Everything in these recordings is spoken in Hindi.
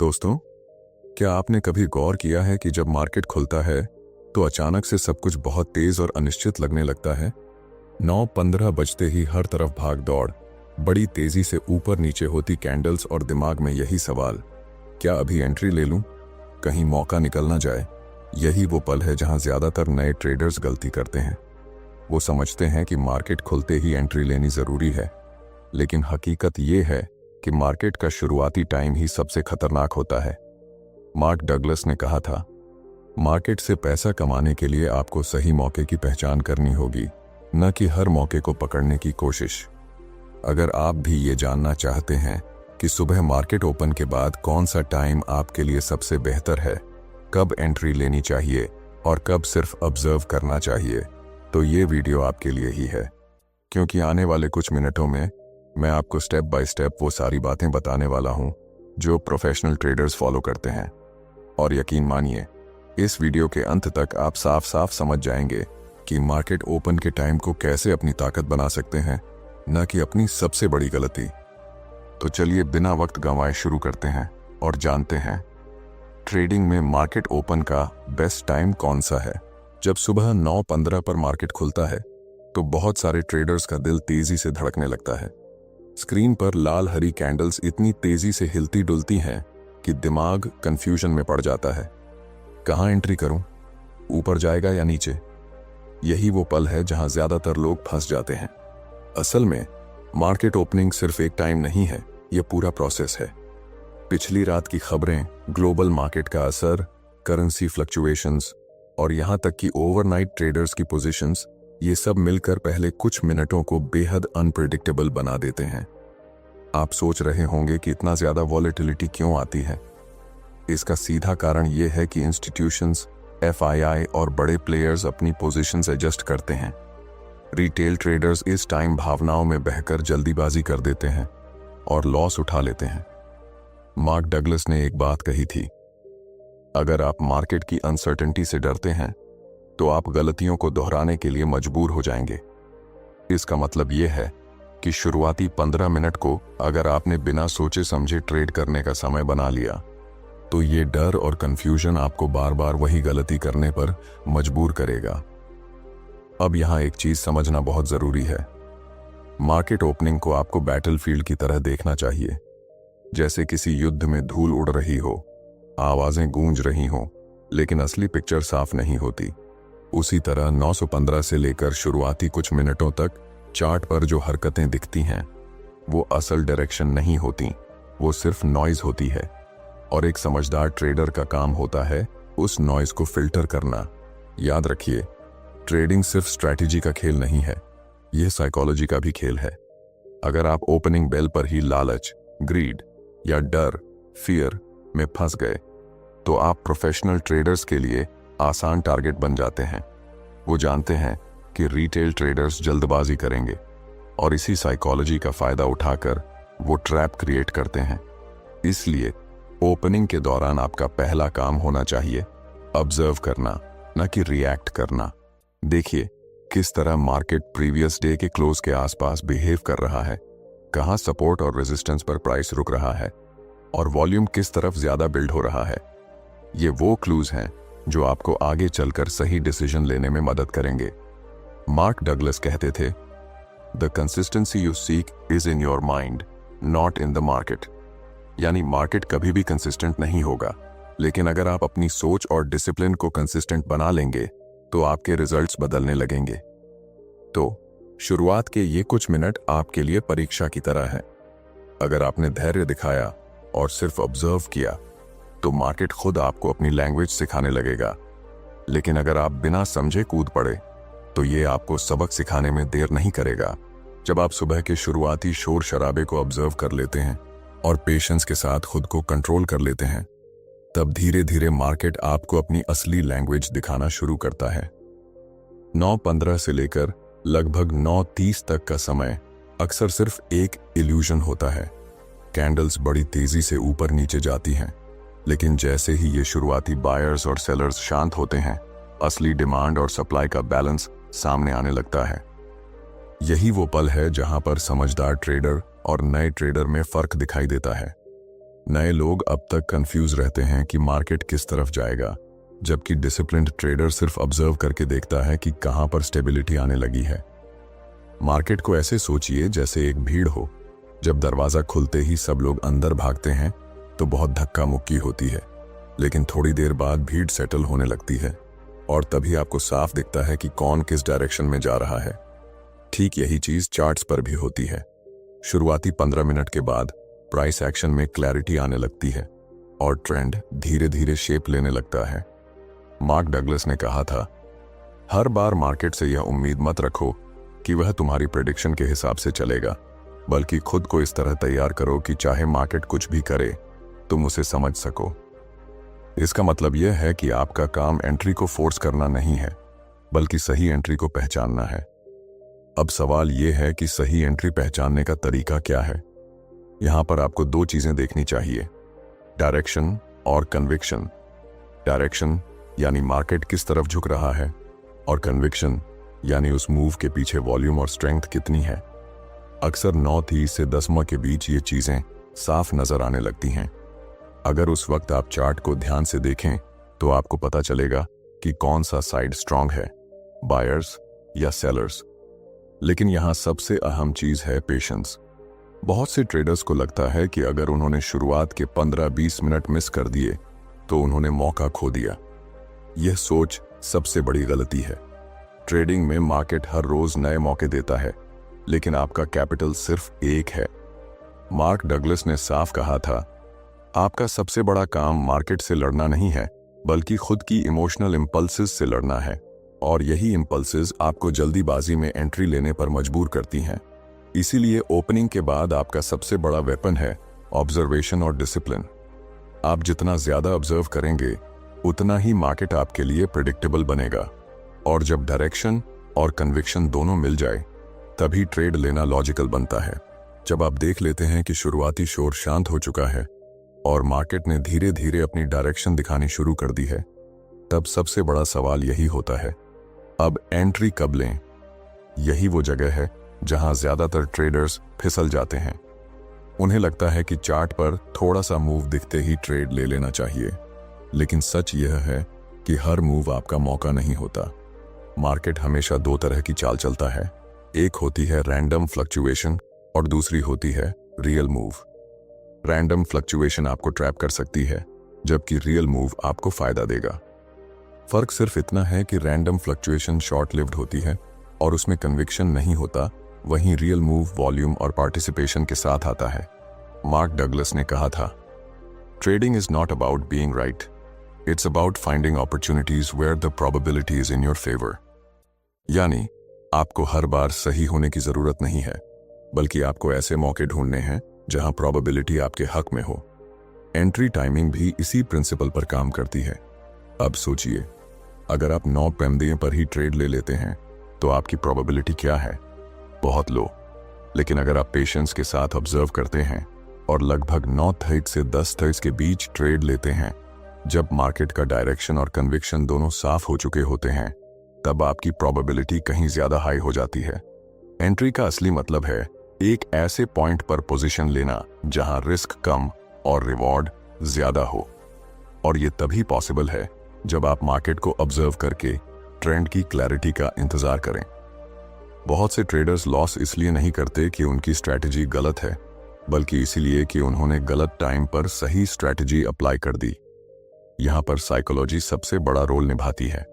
दोस्तों, क्या आपने कभी गौर किया है कि जब मार्केट खुलता है तो अचानक से सब कुछ बहुत तेज और अनिश्चित लगने लगता है। 9:15 बजते ही हर तरफ भाग दौड़, बड़ी तेजी से ऊपर नीचे होती कैंडल्स और दिमाग में यही सवाल, क्या अभी एंट्री ले लूं, कहीं मौका निकल ना जाए। यही वो पल है जहां ज्यादातर नए ट्रेडर्स गलती करते हैं। वो समझते हैं कि मार्केट खुलते ही एंट्री लेनी जरूरी है, लेकिन हकीकत ये है कि मार्केट का शुरुआती टाइम ही सबसे खतरनाक होता है। मार्क डगलस ने कहा था, मार्केट से पैसा कमाने के लिए आपको सही मौके की पहचान करनी होगी, न कि हर मौके को पकड़ने की कोशिश। अगर आप भी ये जानना चाहते हैं कि सुबह मार्केट ओपन के बाद कौन सा टाइम आपके लिए सबसे बेहतर है, कब एंट्री लेनी चाहिए और कब सिर्फ ऑब्जर्व करना चाहिए, तो ये वीडियो आपके लिए ही है। क्योंकि आने वाले कुछ मिनटों में मैं आपको स्टेप बाय स्टेप वो सारी बातें बताने वाला हूं जो प्रोफेशनल ट्रेडर्स फॉलो करते हैं। और यकीन मानिए, इस वीडियो के अंत तक आप साफ साफ समझ जाएंगे कि मार्केट ओपन के टाइम को कैसे अपनी ताकत बना सकते हैं, न कि अपनी सबसे बड़ी गलती। तो चलिए बिना वक्त गंवाए शुरू करते हैं और जानते हैं ट्रेडिंग में मार्केट ओपन का बेस्ट टाइम कौन सा है। जब सुबह 9:15 पर मार्केट खुलता है तो बहुत सारे ट्रेडर्स का दिल तेजी से धड़कने लगता है। स्क्रीन पर लाल हरी कैंडल्स इतनी तेजी से हिलती डुलती हैं कि दिमाग कंफ्यूजन में पड़ जाता है। कहां एंट्री करूं, ऊपर जाएगा या नीचे। यही वो पल है जहां ज्यादातर लोग फंस जाते हैं। असल में मार्केट ओपनिंग सिर्फ एक टाइम नहीं है, यह पूरा प्रोसेस है। पिछली रात की खबरें, ग्लोबल मार्केट का असर, करेंसी फ्लक्चुएशंस और यहां तक कि ओवरनाइट ट्रेडर्स की पोजीशंस, ये सब मिलकर पहले कुछ मिनटों को बेहद अनप्रेडिक्टेबल बना देते हैं। आप सोच रहे होंगे कि इतना ज्यादा वॉलेटिलिटी क्यों आती है। इसका सीधा कारण यह है कि इंस्टीट्यूशंस, एफआईआई और बड़े प्लेयर्स अपनी पोजीशंस एडजस्ट करते हैं। रिटेल ट्रेडर्स इस टाइम भावनाओं में बहकर जल्दीबाजी कर देते हैं और लॉस उठा लेते हैं। मार्क डगलस ने एक बात कही थी, अगर आप मार्केट की अनसर्टेनिटी से डरते हैं तो आप गलतियों को दोहराने के लिए मजबूर हो जाएंगे। इसका मतलब यह है कि शुरुआती 15 मिनट को अगर आपने बिना सोचे समझे ट्रेड करने का समय बना लिया तो ये डर और कंफ्यूजन आपको बार बार वही गलती करने पर मजबूर करेगा। अब यहां एक चीज समझना बहुत जरूरी है। मार्केट ओपनिंग को आपको बैटलफील्ड की तरह देखना चाहिए। जैसे किसी युद्ध में धूल उड़ रही हो, आवाजें गूंज रही हो, लेकिन असली पिक्चर साफ नहीं होती। उसी तरह 9:15 से लेकर शुरुआती कुछ मिनटों तक चार्ट पर जो हरकतें दिखती हैं वो असल डायरेक्शन नहीं होती, वो सिर्फ नॉइज होती है। और एक समझदार ट्रेडर का काम होता है उस नॉइज को फिल्टर करना। याद रखिए, ट्रेडिंग सिर्फ स्ट्रैटेजी का खेल नहीं है, यह साइकोलॉजी का भी खेल है। अगर आप ओपनिंग बेल पर ही लालच, ग्रीड या डर, फियर में फंस गए तो आप प्रोफेशनल ट्रेडर्स के लिए आसान टारगेट बन जाते हैं। वो जानते हैं कि रिटेल ट्रेडर्स जल्दबाजी करेंगे और इसी साइकोलॉजी का फायदा उठाकर वो ट्रैप क्रिएट करते हैं। इसलिए ओपनिंग के दौरान आपका पहला काम होना चाहिए ऑब्जर्व करना, न कि रिएक्ट करना। देखिए किस तरह मार्केट प्रीवियस डे के क्लोज के आसपास बिहेव कर रहा है, कहां सपोर्ट और रेजिस्टेंस पर प्राइस रुक रहा है और वॉल्यूम किस तरफ ज्यादा बिल्ड हो रहा है। ये वो क्लूज हैं जो आपको आगे चलकर सही डिसीजन लेने में मदद करेंगे। मार्क डगलस कहते थे, the consistency you seek is in your mind, not in the market. यानी मार्केट कभी भी कंसिस्टेंट नहीं होगा, लेकिन अगर आप अपनी सोच और डिसिप्लिन को कंसिस्टेंट बना लेंगे तो आपके रिजल्ट्स बदलने लगेंगे। तो शुरुआत के ये कुछ मिनट आपके लिए परीक्षा की तरह है। अगर आपने धैर्य दिखाया और सिर्फ ऑब्जर्व किया तो मार्केट खुद आपको अपनी लैंग्वेज सिखाने लगेगा। लेकिन अगर आप बिना समझे कूद पड़े तो ये आपको सबक सिखाने में देर नहीं करेगा। जब आप सुबह के शुरुआती शोर शराबे को ऑब्जर्व कर लेते हैं और पेशेंस के साथ खुद को कंट्रोल कर लेते हैं, तब धीरे धीरे मार्केट आपको अपनी असली लैंग्वेज दिखाना शुरू करता है। 9:15 से लेकर लगभग 9:30 तक का समय अक्सर सिर्फ एक इल्यूजन होता है। कैंडल्स बड़ी तेजी से ऊपर नीचे जाती हैं, लेकिन जैसे ही ये शुरुआती बायर्स और सेलर्स शांत होते हैं, असली डिमांड और सप्लाई का बैलेंस सामने आने लगता है। यही वो पल है जहां पर समझदार ट्रेडर और नए ट्रेडर में फर्क दिखाई देता है। नए लोग अब तक कंफ्यूज रहते हैं कि मार्केट किस तरफ जाएगा, जबकि डिसिप्लिन्ड ट्रेडर सिर्फ ऑब्जर्व करके देखता है कि कहां पर स्टेबिलिटी आने लगी है। मार्केट को ऐसे सोचिए जैसे एक भीड़ हो। जब दरवाजा खुलते ही सब लोग अंदर भागते हैं तो बहुत धक्का मुक्की होती है, लेकिन थोड़ी देर बाद भीड़ सेटल होने लगती है और तभी आपको साफ दिखता है कि कौन किस डायरेक्शन में जा रहा है। ठीक यही चीज चार्ट्स पर भी होती है। शुरुआती 15 मिनट के बाद प्राइस एक्शन में क्लैरिटी आने लगती है और ट्रेंड धीरे धीरे शेप लेने लगता है। मार्क डगलस ने कहा था, हर बार मार्केट से यह उम्मीद मत रखो कि वह तुम्हारी प्रेडिक्शन के हिसाब से चलेगा, बल्कि खुद को इस तरह तैयार करो कि चाहे मार्केट कुछ भी करे तुम उसे समझ सको। इसका मतलब यह है कि आपका काम एंट्री को फोर्स करना नहीं है, बल्कि सही एंट्री को पहचानना है। अब सवाल यह है कि सही एंट्री पहचानने का तरीका क्या है। यहां पर आपको दो चीजें देखनी चाहिए, डायरेक्शन और कन्विक्शन। डायरेक्शन यानी मार्केट किस तरफ झुक रहा है, और कन्विक्शन यानी उस मूव के पीछे वॉल्यूम और स्ट्रेंथ कितनी है। अक्सर 9 से 10 के बीच ये चीजें साफ नजर आने लगती हैं। अगर उस वक्त आप चार्ट को ध्यान से देखें तो आपको पता चलेगा कि कौन सा साइड स्ट्रांग है, बायर्स या सेलर्स। लेकिन यहां सबसे अहम चीज है पेशेंस। बहुत से ट्रेडर्स को लगता है कि अगर उन्होंने शुरुआत के 15-20 मिनट मिस कर दिए तो उन्होंने मौका खो दिया। यह सोच सबसे बड़ी गलती है। ट्रेडिंग में मार्केट हर रोज नए मौके देता है, लेकिन आपका कैपिटल सिर्फ एक है। मार्क डगलस ने साफ कहा था, आपका सबसे बड़ा काम मार्केट से लड़ना नहीं है, बल्कि खुद की इमोशनल इंपल्सेस से लड़ना है, और यही इंपल्सेस आपको जल्दीबाजी में एंट्री लेने पर मजबूर करती हैं। इसीलिए ओपनिंग के बाद आपका सबसे बड़ा वेपन है ऑब्जर्वेशन और डिसिप्लिन। आप जितना ज्यादा ऑब्जर्व करेंगे उतना ही मार्केट आपके लिए प्रेडिक्टेबल बनेगा, और जब डायरेक्शन और कन्विक्शन दोनों मिल जाए तभी ट्रेड लेना लॉजिकल बनता है। जब आप देख लेते हैं कि शुरुआती शोर शांत हो चुका है और मार्केट ने धीरे धीरे अपनी डायरेक्शन दिखानी शुरू कर दी है, तब सबसे बड़ा सवाल यही होता है, अब एंट्री कब लें। यही वो जगह है जहां ज्यादातर ट्रेडर्स फिसल जाते हैं। उन्हें लगता है कि चार्ट पर थोड़ा सा मूव दिखते ही ट्रेड ले लेना चाहिए, लेकिन सच यह है कि हर मूव आपका मौका नहीं होता। मार्केट हमेशा दो तरह की चाल चलता है, एक होती है रैंडम फ्लक्चुएशन और दूसरी होती है रियल मूव। रैंडम फ्लक्चुएशन आपको ट्रैप कर सकती है, जबकि रियल मूव आपको फायदा देगा। फर्क सिर्फ इतना है कि रैंडम फ्लक्चुएशन शॉर्ट लिव्ड होती है और उसमें कन्विक्शन नहीं होता, वहीं रियल मूव वॉल्यूम और पार्टिसिपेशन के साथ आता है। मार्क डगलस ने कहा था, trading is not about being right, it's about finding opportunities where the probability is in your favour. यानी आपको हर बार सही होने की जरूरत नहीं है, बल्कि आपको ऐसे मौके ढूंढने हैं जहां प्रोबेबिलिटी आपके हक में हो। एंट्री टाइमिंग भी इसी प्रिंसिपल पर काम करती है। अब सोचिए, अगर आप 9 पैमदिए पर ही ट्रेड ले लेते हैं तो आपकी प्रोबेबिलिटी क्या है? बहुत लो। लेकिन अगर आप पेशेंस के साथ ऑब्जर्व करते हैं और लगभग 9 से 10 के बीच ट्रेड लेते हैं, जब मार्केट का डायरेक्शन और कन्विक्शन दोनों साफ हो चुके होते हैं, तब आपकी प्रोबेबिलिटी कहीं ज्यादा हाई हो जाती है। एंट्री का असली मतलब है एक ऐसे पॉइंट पर पोजीशन लेना जहां रिस्क कम और रिवॉर्ड ज्यादा हो, और ये तभी पॉसिबल है जब आप मार्केट को ऑब्जर्व करके ट्रेंड की क्लैरिटी का इंतजार करें। बहुत से ट्रेडर्स लॉस इसलिए नहीं करते कि उनकी स्ट्रैटेजी गलत है, बल्कि इसीलिए कि उन्होंने गलत टाइम पर सही स्ट्रैटेजी अप्लाई कर दी। यहां पर साइकोलॉजी सबसे बड़ा रोल निभाती है।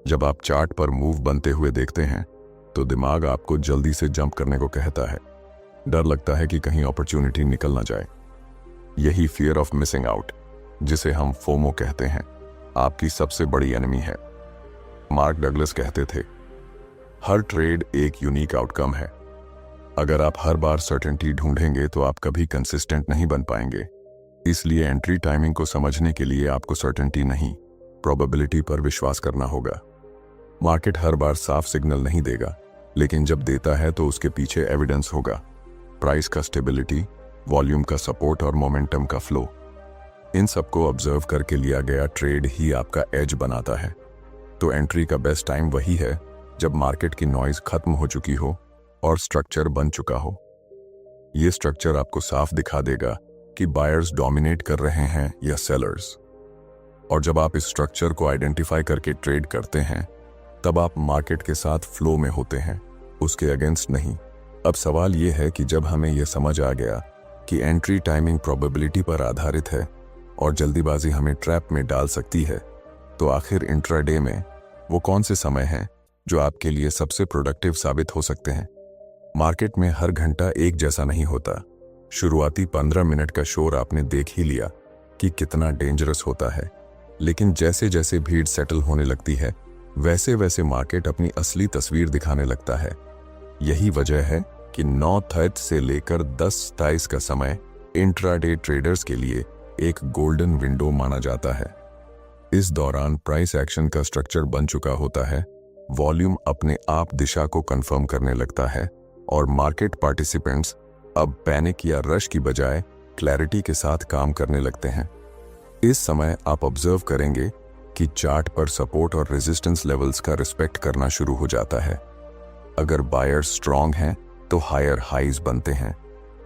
जब आप चार्ट पर मूव बनते हुए देखते हैं तो दिमाग आपको जल्दी से जंप करने को कहता है। डर लगता है कि कहीं अपॉर्चुनिटी निकल ना जाए। यही फियर ऑफ मिसिंग आउट, जिसे हम फोमो कहते हैं, आपकी सबसे बड़ी एनिमी है। मार्क डगलस कहते थे, हर ट्रेड एक यूनिक आउटकम है। अगर आप हर बार सर्टेनिटी ढूंढेंगे तो आप कभी कंसिस्टेंट नहीं बन पाएंगे। इसलिए एंट्री टाइमिंग को समझने के लिए आपको सर्टेनिटी नहीं, प्रोबेबिलिटी पर विश्वास करना होगा। मार्केट हर बार साफ सिग्नल नहीं देगा, लेकिन जब देता है तो उसके पीछे एविडेंस होगा, प्राइस का स्टेबिलिटी, वॉल्यूम का सपोर्ट और मोमेंटम का फ्लो। इन सबको ऑब्जर्व करके लिया गया ट्रेड ही आपका एज बनाता है। तो एंट्री का बेस्ट टाइम वही है जब मार्केट की नॉइज खत्म हो चुकी हो और स्ट्रक्चर बन चुका हो। ये स्ट्रक्चर आपको साफ दिखा देगा कि बायर्स डोमिनेट कर रहे हैं या सेलर्स। और जब आप इस स्ट्रक्चर को आइडेंटिफाई करके ट्रेड करते हैं, तब आप मार्केट के साथ फ्लो में होते हैं, उसके अगेंस्ट नहीं। अब सवाल यह है कि जब हमें यह समझ आ गया कि एंट्री टाइमिंग प्रोबेबिलिटी पर आधारित है और जल्दीबाजी हमें ट्रैप में डाल सकती है, तो आखिर इंट्राडे में वो कौन से समय हैं जो आपके लिए सबसे प्रोडक्टिव साबित हो सकते हैं। मार्केट में हर घंटा एक जैसा नहीं होता। शुरुआती 15 मिनट का शोर आपने देख ही लिया कि कितना डेंजरस होता है, लेकिन जैसे जैसे भीड़ सेटल होने लगती है, वैसे वैसे मार्केट अपनी असली तस्वीर दिखाने लगता है। यही वजह है कि 9:30 से लेकर 10:27 का समय इंट्राडे ट्रेडर्स के लिए एक गोल्डन विंडो माना जाता है। इस दौरान प्राइस एक्शन का स्ट्रक्चर बन चुका होता है, वॉल्यूम अपने आप दिशा को कंफर्म करने लगता है और मार्केट पार्टिसिपेंट्स अब पैनिक या रश की बजाय क्लैरिटी के साथ काम करने लगते हैं। इस समय आप ऑब्जर्व करेंगे कि चार्ट पर सपोर्ट और रेजिस्टेंस लेवल्स का रिस्पेक्ट करना शुरू हो जाता है। अगर बायर्स स्ट्रांग हैं तो हायर हाईज बनते हैं,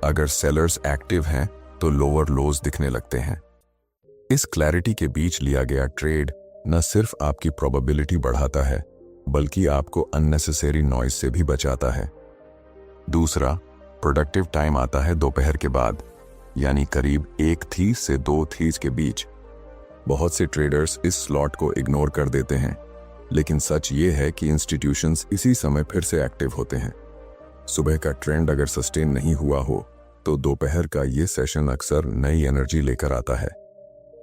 अगर सेलर्स एक्टिव हैं तो लोअर लोज दिखने लगते हैं। इस क्लैरिटी के बीच लिया गया ट्रेड न सिर्फ आपकी प्रोबेबिलिटी बढ़ाता है, बल्कि आपको अननेसेसरी नॉइज से भी बचाता है। दूसरा प्रोडक्टिव टाइम आता है दोपहर के बाद, यानी करीब 1:30 से 2:30 के बीच। बहुत से ट्रेडर्स इस स्लॉट को इग्नोर कर देते हैं, लेकिन सच ये है कि इंस्टीट्यूशंस इसी समय फिर से एक्टिव होते हैं। सुबह का ट्रेंड अगर सस्टेन नहीं हुआ हो तो दोपहर का ये सेशन अक्सर नई एनर्जी लेकर आता है।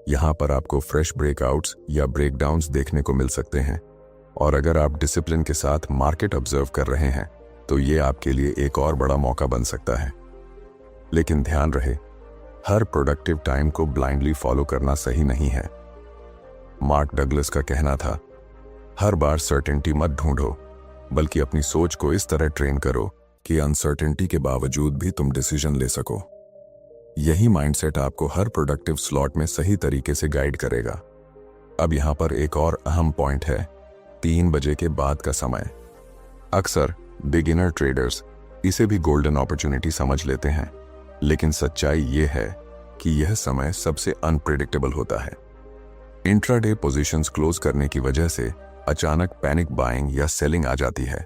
यहाँ पर आपको फ्रेश ब्रेकआउट्स या ब्रेकडाउन्स देखने को मिल सकते हैं, और अगर आप डिसिप्लिन के साथ मार्केट ऑब्जर्व कर रहे हैं तो ये आपके लिए एक और बड़ा मौका बन सकता है। लेकिन ध्यान रहे, हर प्रोडक्टिव टाइम को ब्लाइंडली फॉलो करना सही नहीं है। मार्क डगलस का कहना था, हर बार सर्टेनिटी मत ढूंढो, बल्कि अपनी सोच को इस तरह ट्रेन करो कि अनसर्टेनिटी के बावजूद भी तुम डिसीजन ले सको। यही माइंडसेट आपको हर प्रोडक्टिव स्लॉट में सही तरीके से गाइड करेगा। अब यहां पर एक और अहम पॉइंट है, 3 बजे के बाद का समय। अक्सर बिगिनर ट्रेडर्स इसे भी गोल्डन अपॉर्चुनिटी समझ लेते हैं, लेकिन सच्चाई ये है कि यह समय सबसे अनप्रेडिक्टेबल होता है। इंट्राडे पोजीशंस क्लोज करने की वजह से अचानक पैनिक बाइंग या सेलिंग आ जाती है।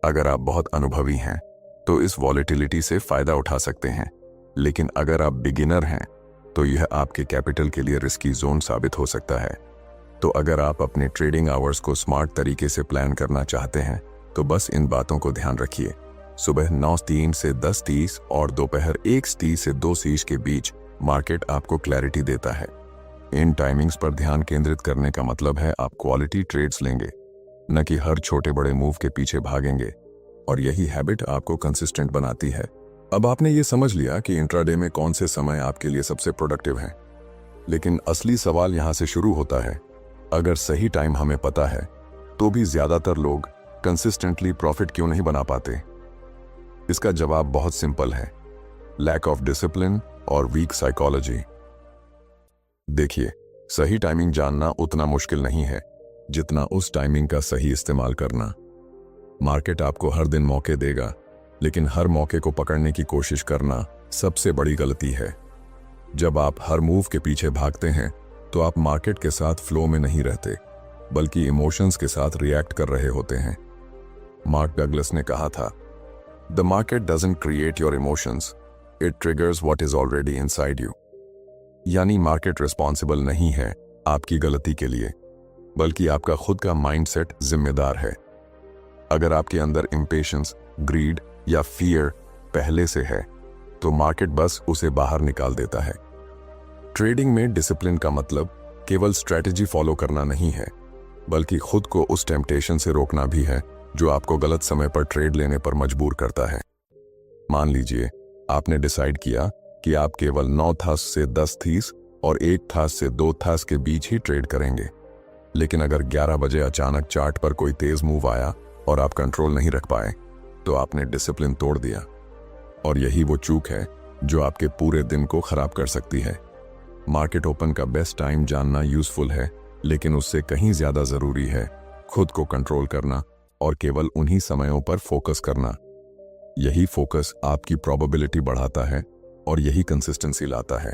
अगर आप बहुत अनुभवी हैं तो इस वॉलेटिलिटी से फायदा उठा सकते हैं, लेकिन अगर आप बिगिनर हैं तो यह आपके कैपिटल के लिए रिस्की जोन साबित हो सकता है। तो अगर आप अपने ट्रेडिंग आवर्स को स्मार्ट तरीके से प्लान करना चाहते हैं तो बस इन बातों को ध्यान रखिए। सुबह 9:03 से 10:30 और दोपहर 1:30 से 2:30 के बीच मार्केट आपको क्लैरिटी देता है। इन टाइमिंग्स पर ध्यान केंद्रित करने का मतलब है आप क्वालिटी ट्रेड्स लेंगे, न कि हर छोटे बड़े मूव के पीछे भागेंगे, और यही हैबिट आपको कंसिस्टेंट बनाती है। अब आपने ये समझ लिया कि इंट्राडे में कौन से समय आपके लिए सबसे प्रोडक्टिव हैं, लेकिन असली सवाल यहां से शुरू होता है। अगर सही टाइम हमें पता है तो भी ज्यादातर लोग कंसिस्टेंटली प्रॉफिट क्यों नहीं बना पाते? इसका जवाब बहुत सिंपल है, लैक ऑफ डिसिप्लिन और वीक साइकोलॉजी। देखिए, सही टाइमिंग जानना उतना मुश्किल नहीं है जितना उस टाइमिंग का सही इस्तेमाल करना। मार्केट आपको हर दिन मौके देगा, लेकिन हर मौके को पकड़ने की कोशिश करना सबसे बड़ी गलती है। जब आप हर मूव के पीछे भागते हैं तो आप मार्केट के साथ फ्लो में नहीं रहते, बल्कि इमोशंस के साथ रिएक्ट कर रहे होते हैं। मार्क डगलस ने कहा था, the market doesn't create your emotions, it triggers what is already inside you. यानी मार्केट रिस्पॉन्सिबल नहीं है आपकी गलती के लिए, बल्कि आपका खुद का माइंडसेट जिम्मेदार है। अगर आपके अंदर इंपेशेंस, ग्रीड या फियर पहले से है तो मार्केट बस उसे बाहर निकाल देता है। ट्रेडिंग में डिसिप्लिन का मतलब केवल स्ट्रेटजी फॉलो करना नहीं है, बल्कि खुद को उस टेम्पटेशन से रोकना भी है जो आपको गलत समय पर ट्रेड लेने पर मजबूर करता है। मान लीजिए आपने डिसाइड किया कि आप केवल 9:30 से 10:30 और 1:30 से 2:30 के बीच ही ट्रेड करेंगे, लेकिन अगर 11 बजे अचानक चार्ट पर कोई तेज मूव आया और आप कंट्रोल नहीं रख पाए तो आपने डिसिप्लिन तोड़ दिया। और यही वो चूक है जो आपके पूरे दिन को खराब कर सकती है। मार्केट ओपन का बेस्ट टाइम जानना यूजफुल है, लेकिन उससे कहीं ज्यादा जरूरी है खुद को कंट्रोल करना और केवल उन्हीं समयों पर फोकस करना। यही फोकस आपकी प्रोबेबिलिटी बढ़ाता है और यही कंसिस्टेंसी लाता है।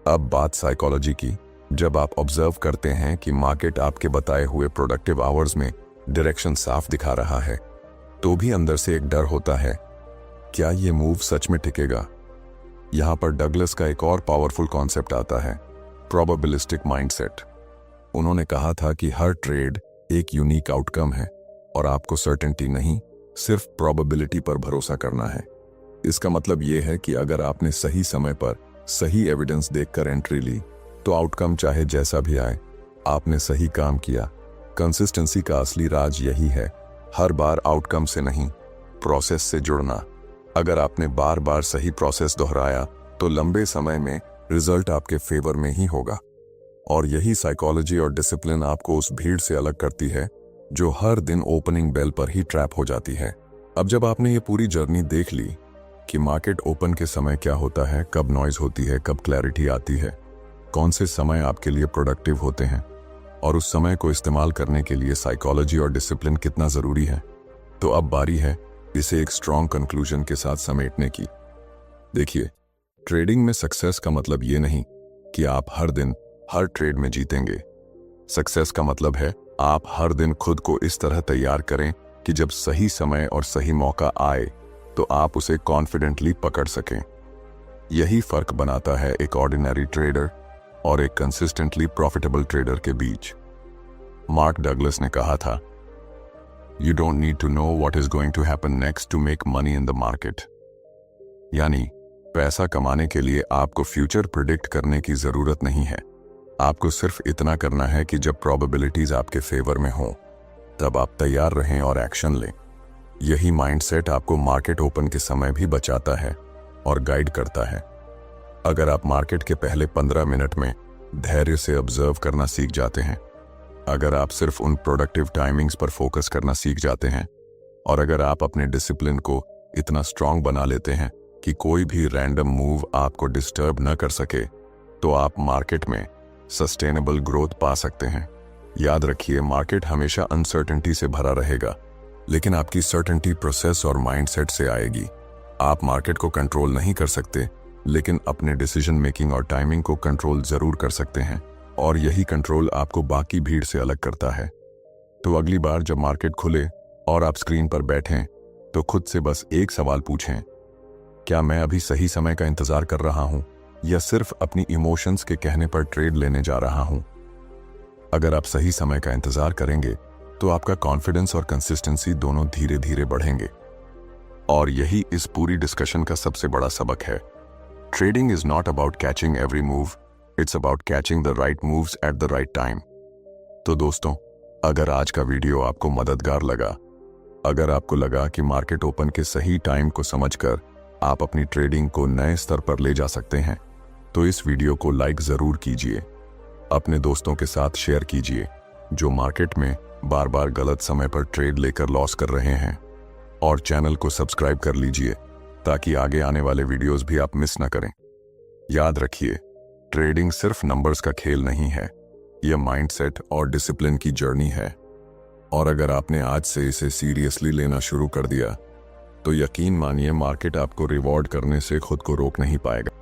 अब बात साइकोलॉजी की। जब आप ऑब्जर्व करते हैं कि मार्केट आपके बताए हुए प्रोडक्टिव आवर्स में डायरेक्शन साफ दिखा रहा है, तो भी अंदर से एक डर होता है, क्या ये मूव सच में टिकेगा? यहां पर डगलस का एक और पावरफुल कॉन्सेप्ट आता है, प्रोबेबिलिस्टिक माइंडसेट। उन्होंने कहा था कि हर ट्रेड एक यूनिक आउटकम है और आपको सर्टेनिटी नहीं, सिर्फ प्रोबेबिलिटी पर भरोसा करना है। इसका मतलब यह है कि अगर आपने सही समय पर सही एविडेंस देखकर एंट्री ली, तो आउटकम चाहे जैसा भी आए, आपने सही काम किया। कंसिस्टेंसी का असली राज यही है, हर बार आउटकम से नहीं, प्रोसेस से जुड़ना। अगर आपने बार बार सही प्रोसेस दोहराया, तो लंबे समय में रिजल्ट आपके फेवर में ही होगा। और यही साइकोलॉजी और डिसिप्लिन आपको उस भीड़ से अलग करती है जो हर दिन ओपनिंग बेल पर ही ट्रैप हो जाती है। अब जब आपने ये पूरी जर्नी देख ली कि मार्केट ओपन के समय क्या होता है, कब नॉइज होती है, कब क्लैरिटी आती है, कौन से समय आपके लिए प्रोडक्टिव होते हैं और उस समय को इस्तेमाल करने के लिए साइकोलॉजी और डिसिप्लिन कितना जरूरी है, तो अब बारी है इसे एक स्ट्रॉन्ग कंक्लूजन के साथ समेटने की। देखिए, ट्रेडिंग में सक्सेस का मतलब ये नहीं कि आप हर दिन हर ट्रेड में जीतेंगे। सक्सेस का मतलब है आप हर दिन खुद को इस तरह तैयार करें कि जब सही समय और सही मौका आए तो आप उसे कॉन्फिडेंटली पकड़ सकें। यही फर्क बनाता है एक ऑर्डिनरी ट्रेडर और एक कंसिस्टेंटली प्रॉफिटेबल ट्रेडर के बीच। मार्क डगलस ने कहा था, you don't need to know what is going to happen next to make money in the market. यानी पैसा कमाने के लिए आपको फ्यूचर प्रिडिक्ट करने की जरूरत नहीं है, आपको सिर्फ इतना करना है कि जब प्रोबेबिलिटीज आपके फेवर में हो, तब आप तैयार रहें और एक्शन लें। यही माइंडसेट आपको मार्केट ओपन के समय भी बचाता है और गाइड करता है। अगर आप मार्केट के पहले 15 मिनट में धैर्य से ऑब्जर्व करना सीख जाते हैं, अगर आप सिर्फ उन प्रोडक्टिव टाइमिंग्स पर फोकस करना सीख जाते हैं, और अगर आप अपने डिसिप्लिन को इतना स्ट्रांग बना लेते हैं कि कोई भी रैंडम मूव आपको डिस्टर्ब न कर सके, तो आप मार्केट में सस्टेनेबल ग्रोथ पा सकते हैं। याद रखिए, मार्केट हमेशा अनसर्टेनिटी से भरा रहेगा, लेकिन आपकी सर्टेनिटी प्रोसेस और माइंडसेट से आएगी। आप मार्केट को कंट्रोल नहीं कर सकते, लेकिन अपने डिसीजन मेकिंग और टाइमिंग को कंट्रोल जरूर कर सकते हैं, और यही कंट्रोल आपको बाकी भीड़ से अलग करता है। तो अगली बार जब मार्केट खुले और आप स्क्रीन पर बैठें, तो खुद से बस एक सवाल पूछें, क्या मैं अभी सही समय का इंतजार कर रहा हूं या सिर्फ अपनी इमोशंस के कहने पर ट्रेड लेने जा रहा हूं? अगर आप सही समय का इंतजार करेंगे, तो आपका कॉन्फिडेंस और कंसिस्टेंसी दोनों धीरे धीरे बढ़ेंगे। और यही इस पूरी डिस्कशन का सबसे बड़ा सबक है। Trading is not about catching every move, it's about catching the right moves at the right time. तो दोस्तों, अगर आज का वीडियो आपको मददगार लगा, अगर आपको लगा कि मार्केट ओपन के सही टाइम को समझकर आप अपनी ट्रेडिंग को नए स्तर पर ले जा सकते हैं, तो इस वीडियो को लाइक जरूर कीजिए, अपने दोस्तों के साथ शेयर कीजिए जो मार्केट में बार बार गलत समय पर ट्रेड लेकर लॉस कर रहे हैं, और चैनल को सब्सक्राइब कर लीजिए ताकि आगे आने वाले वीडियोस भी आप मिस ना करें। याद रखिए, ट्रेडिंग सिर्फ नंबर्स का खेल नहीं है, यह माइंडसेट और डिसिप्लिन की जर्नी है। और अगर आपने आज से इसे सीरियसली लेना शुरू कर दिया, तो यकीन मानिए मार्केट आपको रिवॉर्ड करने से खुद को रोक नहीं पाएगा।